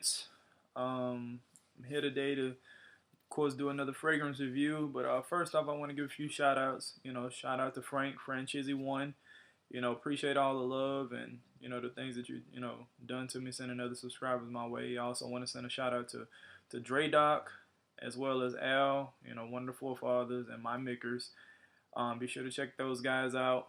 gents. I'm here today to, of course, do another fragrance review. But first off, I want to give a few shout outs. Shout out to Frank, Franchizzy1. Appreciate all the love and, the things that you done to me, sending other subscribers my way. I also want to send a shout out to Dre Doc as well as Al, one of the forefathers and my Mickers. Be sure to check those guys out.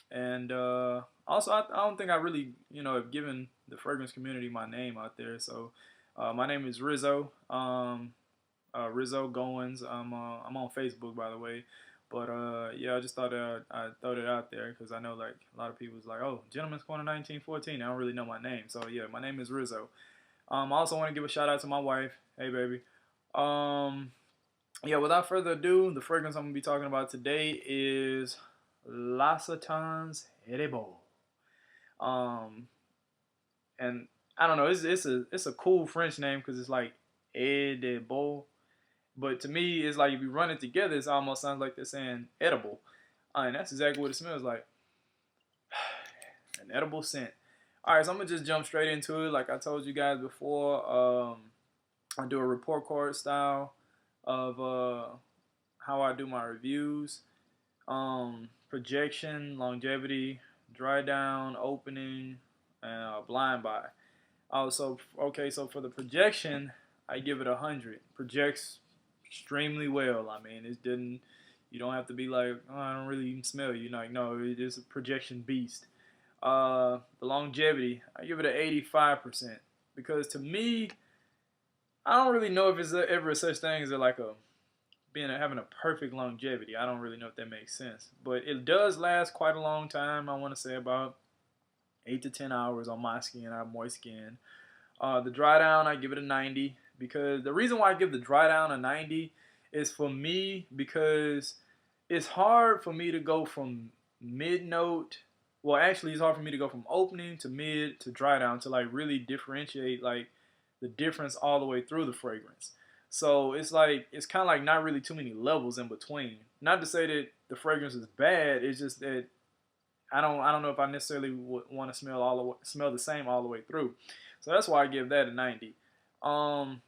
And also, I don't think I really, have given the fragrance community my name out there. So my name is Rizzo, Rizzo Goins. I'm on Facebook, by the way. But yeah, I just thought I'd throw it out there because I know like a lot of people's like, oh, Gentleman's Corner 1914. I don't really know my name. So yeah, my name is Rizzo. I also want to give a shout out to my wife. Hey, baby. Um, yeah, without further ado, the fragrance I'm gonna be talking about today is L'Occitans Baux. Um, and I don't know, it's a cool French name because it's like Ed de Beau, but to me, it's like if you run it together, it almost sounds like they're saying edible, and that's exactly what it smells like, an edible scent. All right, so I'm gonna just jump straight into it. Like I told you guys before, I do a report card style of how I do my reviews. Projection, longevity, dry down, opening, and blind buy. Also, okay, so for the projection, I give it 100. Projects extremely well. I mean, it didn't. You don't have to be like, oh, I don't really even smell you. Like, no, it is a projection beast. The longevity, I give it an 85% because to me, I don't really know if it's ever such thing as like a having a perfect longevity. I don't really know if that makes sense, but it does last quite a long time. I want to say about 8 to 10 hours on my skin. I have moist skin. The dry down, I give it a 90 because the reason why I give the dry down a 90 is for me because it's hard for me to go from mid note. Well, actually, it's hard for me to go from opening to mid to dry down to like really differentiate like the difference all the way through the fragrance. So it's like it's kind of like not really too many levels in between. Not to say that the fragrance is bad. It's just that I don't know if I necessarily would want to smell the same all the way through. So that's why I give that a 90. Um,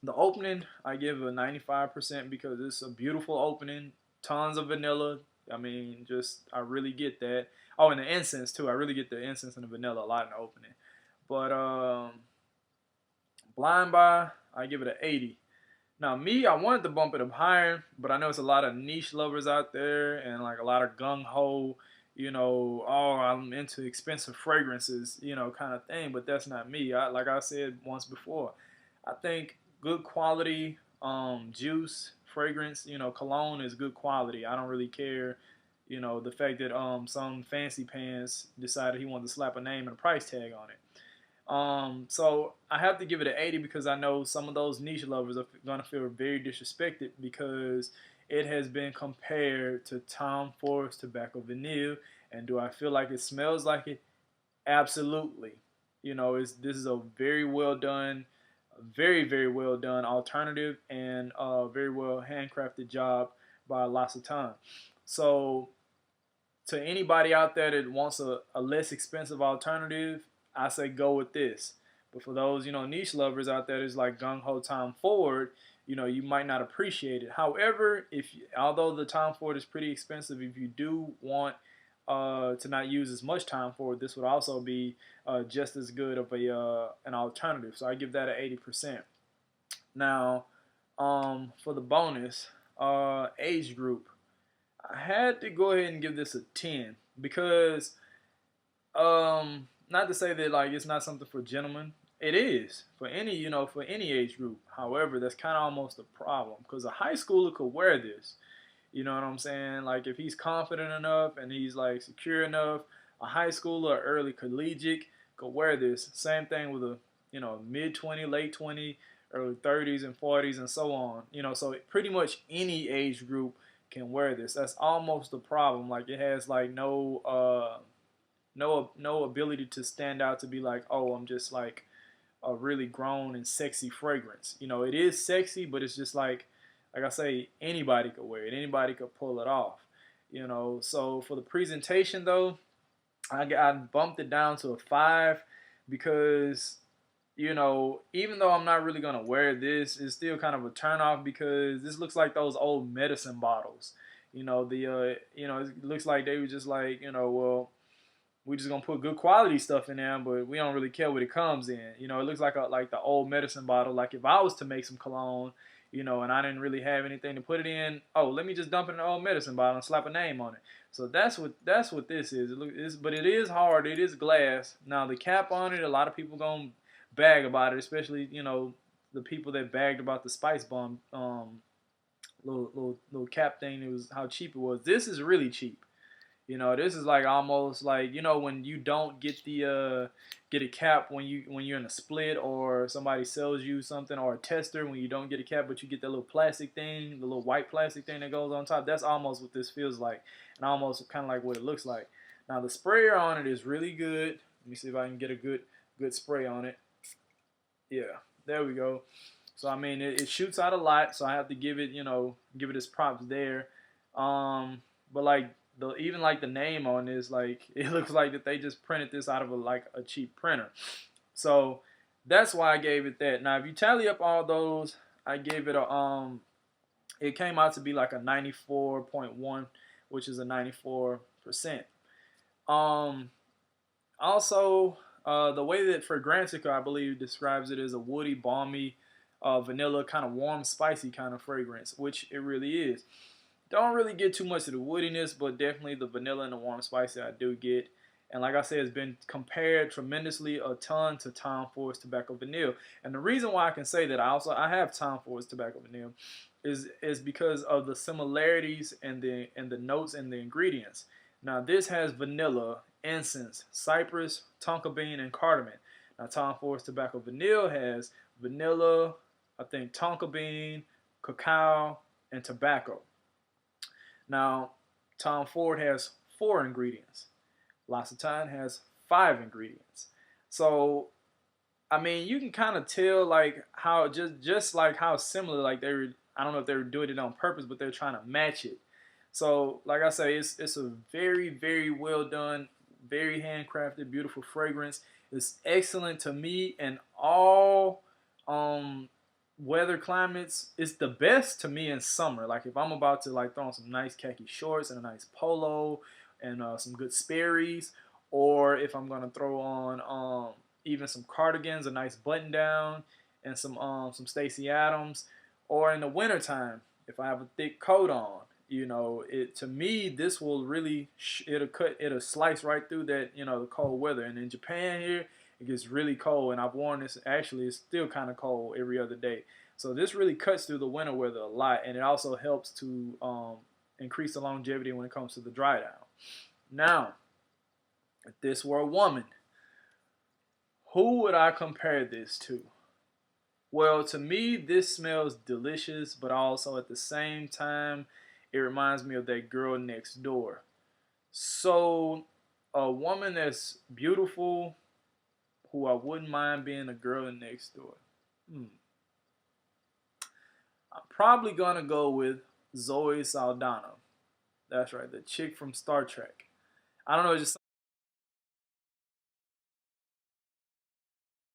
the opening I give a 95% because it's a beautiful opening. Tons of vanilla. I mean, just I really get that. Oh, and the incense too. I really get the incense and the vanilla a lot in the opening. But blind buy, I give it an 80. Now me, I wanted to bump it up higher, but I know it's a lot of niche lovers out there and like a lot of gung ho, oh, I'm into expensive fragrances, kind of thing. But that's not me. Like I said once before, I think good quality juice fragrance, cologne is good quality. I don't really care, the fact that some fancy pants decided he wanted to slap a name and a price tag on it. So I have to give it an 80 because I know some of those niche lovers are going to feel very disrespected because it has been compared to Tom Ford's Tobacco Vanille. And do I feel like it smells like it? Absolutely. This is a very well done, very, very well done alternative and very well handcrafted job by L'Occitane. So to anybody out there that wants a less expensive alternative, I say go with this. But for those, niche lovers out there that's like gung ho Tom Ford, you might not appreciate it. However, although the Tom Ford is pretty expensive, if you do want to not use as much Tom Ford, this would also be just as good of an alternative. So I give that an 80%. Now, for the bonus, age group, I had to go ahead and give this a 10 because not to say that like it's not something for gentlemen. It is for any for any age group. However, that's kind of almost a problem because a high schooler could wear this. You know what I'm saying? Like if he's confident enough and he's like secure enough, a high schooler or early collegiate could wear this. Same thing with a mid 20, late 20, early 30s and 40s and so on. So pretty much any age group can wear this. That's almost the problem. Like it has like no ability to stand out to be like, oh, I'm just like a really grown and sexy fragrance. It is sexy, but it's just like I say, anybody could wear it. Anybody could pull it off. So for the presentation though, I bumped it down to a 5 because even though I'm not really gonna wear this, it's still kind of a turn off because this looks like those old medicine bottles. It looks like they were just like, well, we just gonna put good quality stuff in there, but we don't really care what it comes in. It looks like the old medicine bottle. Like if I was to make some cologne, and I didn't really have anything to put it in, oh, let me just dump it in an old medicine bottle and slap a name on it. So that's what this is. But it is hard. It is glass. Now the cap on it, a lot of people gonna bag about it, especially the people that bagged about the Spice Bomb little cap thing. It was how cheap it was. This is really cheap. This is like almost like when you don't get a cap when you're in a split or somebody sells you something, or a tester when you don't get a cap but you get that little plastic thing, the little white plastic thing that goes on top. That's almost what this feels like, and almost kind of like what it looks like. Now the sprayer on it is really good. Let me see if I can get a good spray on it. Yeah, there we go. So I mean it shoots out a lot, so I have to give it its props there. But like even like the name on this, like it looks like that they just printed this out of a cheap printer. So that's why I gave it that. Now if you tally up all those, I gave it it came out to be like a 94.1, which is a 94%. Um, Also, the way that Fragrantica, I believe, describes it as a woody, balmy, vanilla, kind of warm, spicy kind of fragrance, which it really is. Don't really get too much of the woodiness, but definitely the vanilla and the warm spicy I do get. And like I said, it's been compared tremendously a ton to Tom Ford's Tobacco Vanille. And the reason why I can say that I have Tom Ford's Tobacco Vanille is because of the similarities and the notes and the ingredients. Now this has vanilla, incense, cypress, tonka bean, and cardamom. Now Tom Ford's Tobacco Vanille has vanilla, I think tonka bean, cacao, and tobacco. Now, Tom Ford has 4 ingredients. L'Occitane has 5 ingredients. So, I mean, you can kind of tell like how just like how similar, like I don't know if they were doing it on purpose, but they're trying to match it. So, like I say, it's a very, very well done, very handcrafted, beautiful fragrance. It's excellent to me in all weather climates. It's the best to me in summer. Like if I'm about to like throw on some nice khaki shorts and a nice polo and some good Sperry's, or if I'm gonna throw on even some cardigans, a nice button down, and some Stacy Adams, or in the wintertime if I have a thick coat on. It to me this will really it'll slice right through that the cold weather. And in Japan here it gets really cold, and I've worn this. Actually, it's still kind of cold every other day. So this really cuts through the winter weather a lot, and it also helps to increase the longevity when it comes to the dry down. Now, if this were a woman, who would I compare this to? Well, to me, this smells delicious, but also at the same time, it reminds me of that girl next door. So, a woman that's beautiful, who I wouldn't mind being a girl next door. I'm probably gonna go with Zoe Saldana. That's right, the chick from Star Trek. I don't know, just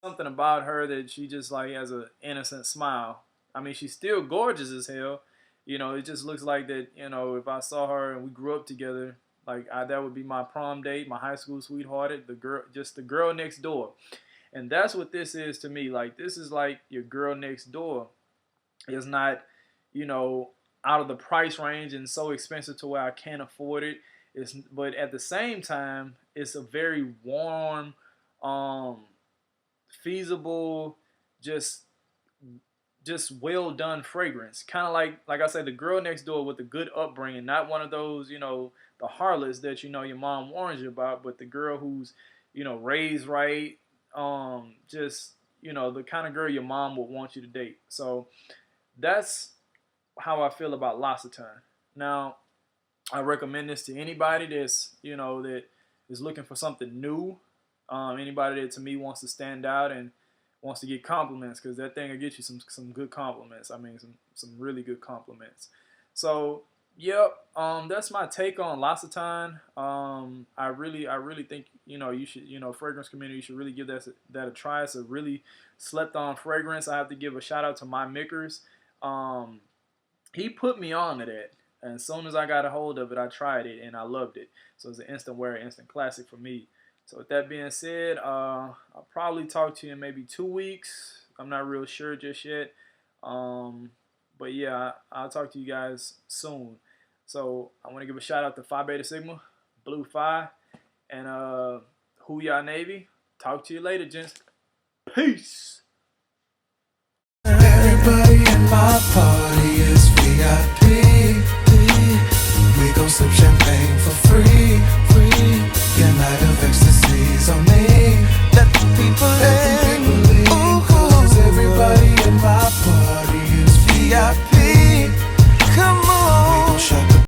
something about her that she just like has an innocent smile. I mean, she's still gorgeous as hell. It just looks like that. If I saw her and we grew up together, like that would be my prom date, my high school sweetheart, the girl next door. And that's what this is to me. Like this is like your girl next door. It's not, out of the price range and so expensive to where I can't afford it. But at the same time, it's a very warm, feasible, just well done fragrance. Kind of like I said, the girl next door with a good upbringing, not one of those, the harlots that your mom warns you about, but the girl who's, raised right, just the kind of girl your mom would want you to date. So that's how I feel about L'Occitane. Now, I recommend this to anybody that's that is looking for something new. Anybody that to me wants to stand out and wants to get compliments, because that thing will get you some good compliments. I mean, some really good compliments. So Yep. That's my take on L'Occitane. I really think you should fragrance community you should really give that a try. It's a really slept on fragrance. I have to give a shout out to my Mickers. Um, he put me on to that. And as soon as I got a hold of it, I tried it and I loved it. So it's an instant wear, instant classic for me. So with that being said, I'll probably talk to you in maybe 2 weeks. I'm not real sure just yet. Um, but yeah, I'll talk to you guys soon. So I want to give a shout out to Phi Beta Sigma, Blue Phi, and Who Ya Navy. Talk to you later, gents. Peace. Everybody in my party